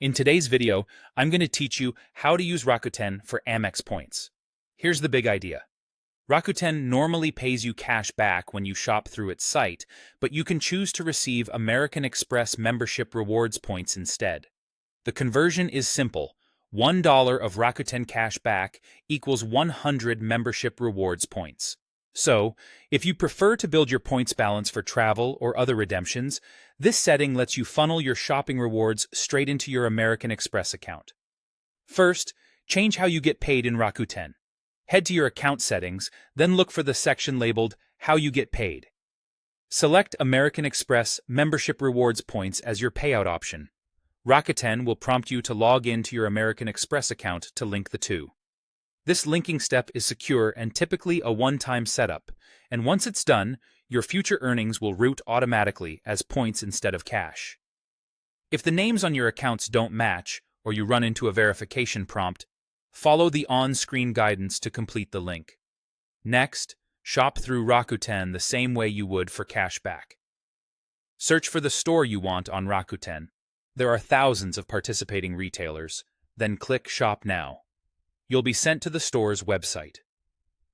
In today's video, I'm going to teach you how to use Rakuten for AMEX points. Here's the big idea. Rakuten normally pays you cash back when you shop through its site, but you can choose to receive American Express membership rewards points instead. The conversion is simple. $1 of Rakuten cash back equals 100 membership rewards points. So, if you prefer to build your points balance for travel or other redemptions, this setting lets you funnel your shopping rewards straight into your American Express account. First, change how you get paid in Rakuten. Head to your account settings, then look for the section labeled How You Get Paid. Select American Express Membership Rewards Points as your payout option. Rakuten will prompt you to log in to your American Express account to link the two. This linking step is secure and typically a one-time setup, and once it's done, your future earnings will route automatically as points instead of cash. If the names on your accounts don't match, or you run into a verification prompt, follow the on-screen guidance to complete the link. Next, shop through Rakuten the same way you would for cashback. Search for the store you want on Rakuten. There are thousands of participating retailers, then click Shop Now. You'll be sent to the store's website.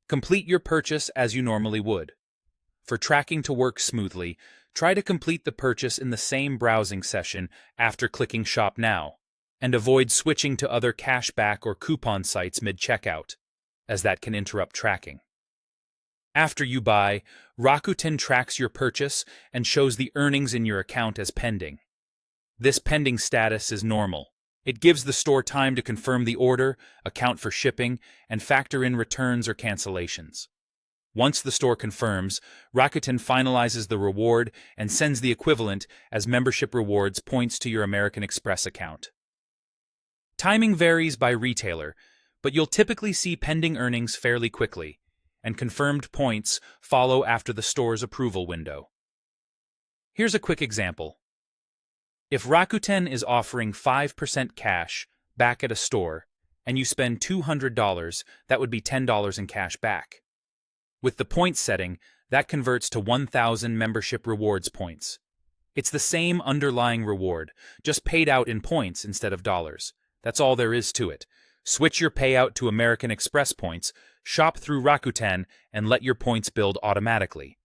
Complete your purchase as you normally would. For tracking to work smoothly, try to complete the purchase in the same browsing session after clicking Shop Now, and avoid switching to other cashback or coupon sites mid-checkout, as that can interrupt tracking. After you buy, Rakuten tracks your purchase and shows the earnings in your account as pending. This pending status is normal. It gives the store time to confirm the order, account for shipping, and factor in returns or cancellations. Once the store confirms, Rakuten finalizes the reward and sends the equivalent as membership rewards points to your American Express account. Timing varies by retailer, but you'll typically see pending earnings fairly quickly, and confirmed points follow after the store's approval window. Here's a quick example. If Rakuten is offering 5% cash back at a store, and you spend $200, that would be $10 in cash back. With the points setting, that converts to 1,000 membership rewards points. It's the same underlying reward, just paid out in points instead of dollars. That's all there is to it. Switch your payout to American Express points, shop through Rakuten, and let your points build automatically.